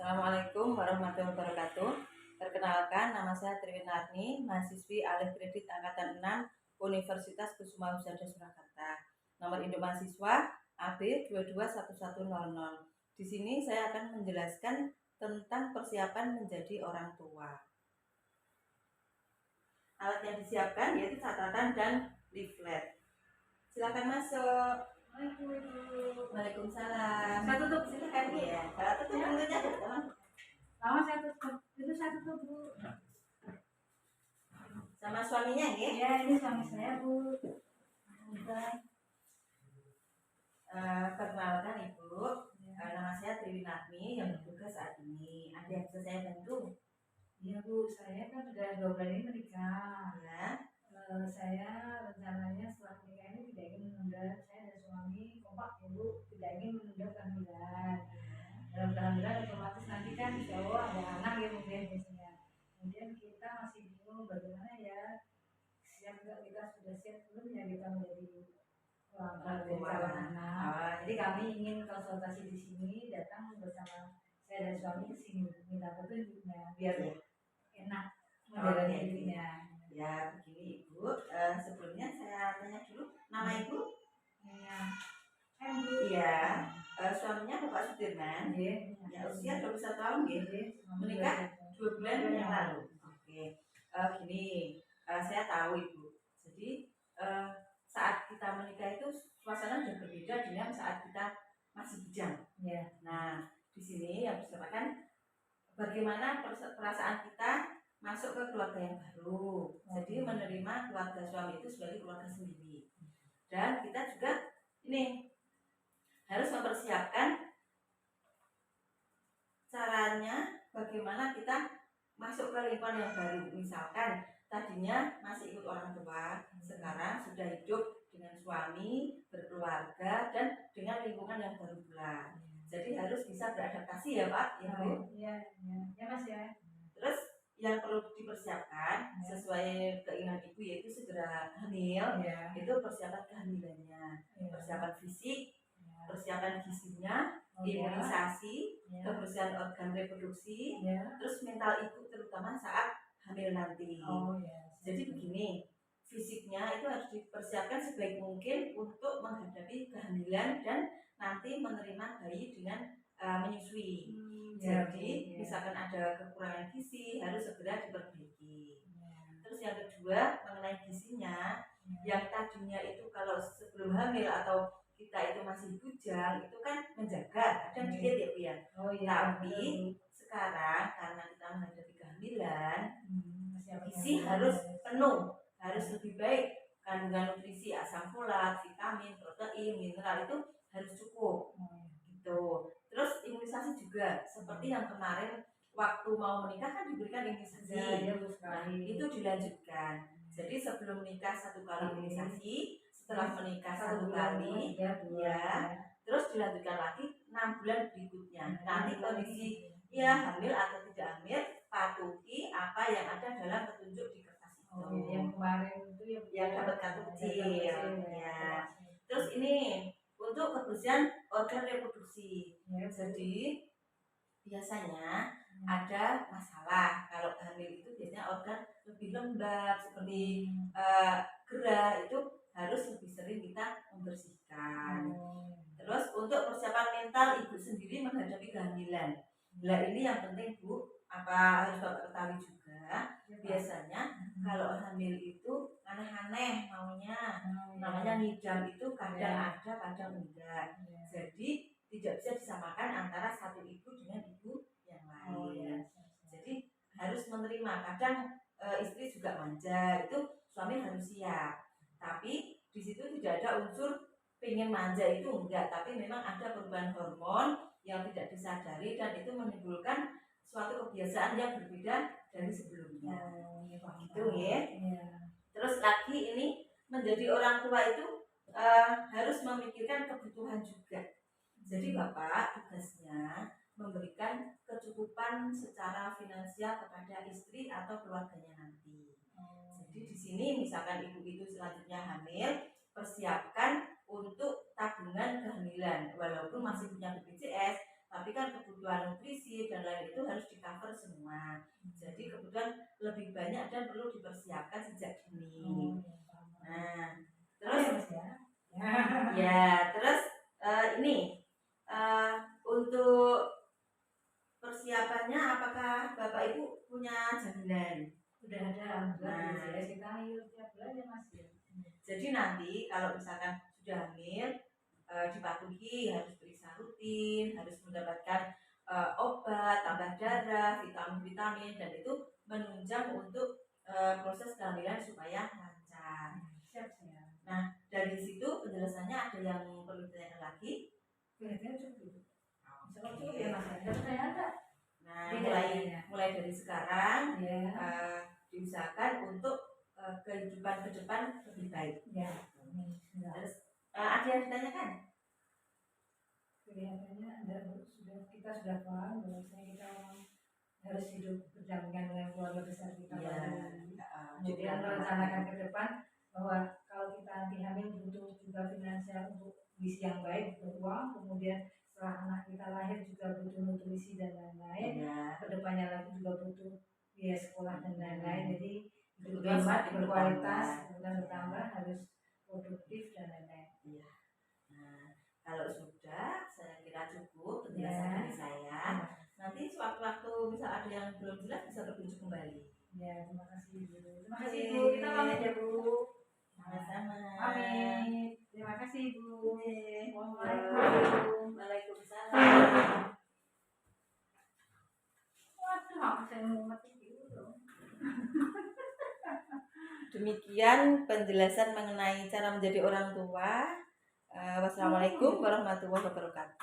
Assalamualaikum warahmatullahi wabarakatuh. Perkenalkan, nama saya Triwinarni, mahasiswi alih kredit angkatan 6 Universitas Kusuma Wisada Surakarta. Nomor induk mahasiswa AB 221100. Di sini saya akan menjelaskan tentang persiapan menjadi orang tua. Alat yang disiapkan yaitu catatan dan leaflet. Silakan masuk. Waalaikumsalam. Saya tutup. Silakan ya. Kalau tutup pintunya ada teman. Lama saya tutup. Itu saya tutup, Bu. Sama suaminya ya? Ya, ini suami saya, Bu. Perkenalkan Ibu, nama saya Triwinarni yang bertugas saat ini. Ada yang bisa saya bantu? Iya, Bu. Saya kan sudah 2 bulan ini menikah. Ya. Saya rencananya setelah menikah ini tidak ingin menunda. Saya dan suami kompak ya, Bu. Tidak ingin menunda kehamilan. Dalam kehamilan otomatis nanti kan insya Allah ada anak ya mungkin biasanya. Kemudian kita masih bingung bagaimana ya, siap nggak, kita sudah siap belum ya kita menjadi orang dari calon anak. Jadi kami ingin konsultasi di sini, datang bersama saya dan suami ke sini minta petunjuknya biar enak menjalani hidupnya. Ya begini Ibu, sebelumnya saya tanya dulu nama Ibu? Iya. Suaminya Bapak Sudirman. Ya, usia 21 tahun ya. Menikah 2 bulan yang lalu. Oke. Gini, saya tahu Ibu. Jadi saat kita menikah itu suasana sudah berbeda dengan saat kita masih bujang. Nah, di sini yang disampaikan bagaimana perasaan kita masuk ke keluarga yang baru. Jadi menerima keluarga suami itu sebagai keluarga sendiri. Dan kita juga ini harus mempersiapkan caranya bagaimana kita masuk ke lingkungan yang baru. Misalkan tadinya masih ikut orang tua, sekarang sudah hidup dengan suami, berkeluarga, dan dengan lingkungan yang baru pula. Jadi harus bisa beradaptasi ya Pak, ya Bu? Iya Mas ya. Terus yang perlu dipersiapkan sesuai keinginan Ibu yaitu segera hamil, itu persiapan kehamilannya, persiapan fisik, persiapan gizinya, imunisasi, kebersihan organ reproduksi, terus mental Ibu terutama saat hamil nanti. Jadi begini, fisiknya itu harus dipersiapkan sebaik mungkin untuk menghadapi kehamilan dan nanti menerima bayi dengan menyusui. Jadi misalkan ada kekurangan gizi harus segera diperbaiki. Terus yang kedua mengenai gizinya, yang tadinya itu kalau sebelum hamil atau kita itu masih bujang itu kan menjaga ada diet ya Bu ya. Tapi sekarang karena kita menghadapi kehamilan, gizi harus penuh, harus lebih baik. Kandungan nutrisi asam folat, vitamin, protein, mineral itu harus cukup. Gitu. Terus imunisasi juga seperti yang kemarin waktu mau menikah kan diberikan imunisasi. Nah, itu dilanjutkan. Jadi sebelum menikah 1 kali imunisasi, setelah menikah 1 kali, terus dilanjutkan lagi 6 bulan berikutnya. Nanti kondisi hamil atau tidak hamil, patuhi apa yang ada dalam petunjuk di kertas itu. Yang kemarin itu yang dapat kartu kecil. Ya. Terus ini untuk kebersihan organ reproduksi. Jadi biasanya ada masalah kalau hamil itu biasanya organ lebih lembab seperti gerah itu harus lebih sering kita membersihkan. Terus untuk persiapan mental ibu sendiri menghadapi kehamilan. Nah ini yang penting Bu, apa harus Bapak ketahui juga. Biasanya kalau hamil itu aneh-aneh maunya, namanya ngidam itu kadang ada kadang enggak. Jadi tidak bisa disamakan antara satu ibu dengan ibu yang lain. Jadi harus menerima. Kadang istri juga manja, itu suami harus siap. Tapi di situ tidak ada unsur pengen manja itu enggak, tapi memang ada perubahan hormon yang tidak disadari dan itu menimbulkan suatu kebiasaan yang berbeda dari sebelumnya. Gitu ya. Terus lagi ini menjadi orang tua itu harus memikirkan kebutuhan juga. Jadi Bapak tugasnya memberikan kecukupan secara finansial kepada istri atau keluarganya nanti. Jadi di sini misalkan ibu itu selanjutnya hamil, persiapkan untuk tabungan kehamilan. Walaupun masih punya BPJS, tapi kan kebutuhan nutrisi dan lain itu harus di cover semua. Jadi kebutuhan lebih banyak dan perlu dipersiapkan sejak dini. Nah, terus terus ini untuk persiapannya, apakah Bapak Ibu punya jaminan? Sudah ada, kita tiap bulan ya Mas ya. Jadi nanti kalau misalkan sudah hamil, dipatuhi harus periksa rutin, harus mendapatkan obat, tambah darah, vitamin-vitamin, dan itu menunjang untuk proses kehamilan supaya lancar. Nah, dari situ penjelasannya ada yang perlu ditanyakan lagi? Kelihatannya cukup. Cukup ya Mas. Nah, mulai dari sekarang diusahakan untuk kehidupan ke depan lebih baik. Terus ada yang ditanyakan? Kelihatannya kita sudah paham bahwasanya kita harus hidup berdampingan dengan keluarga besar kita. Kemudian merencanakan ke depan bahwa kalau kita nanti hamil butuh juga finansial untuk gizi yang baik, butuh uang, kemudian setelah anak kita lahir juga butuh nutrisi dan lain-lain. Kedepannya lagi juga butuh biaya sekolah dan lain-lain. Jadi hidup hemat, berkualitas, kemudian bertambah, harus produktif dan lain-lain. Nah, kalau sudah, saya kira cukup penjelasan dari saya. Nanti sewaktu-waktu misal ada yang belum jelas bisa berkunjung kembali. Terima kasih Bu. Terima kasih Bu. Kita pamit ya Bu. Sama-sama. Pamit. Terima kasih Bu. Waalaikumsalam. Waalaikumsalam. Waduh, aku saya mau mati dulu. Demikian penjelasan mengenai cara menjadi orang tua. Wassalamualaikum warahmatullahi wabarakatuh.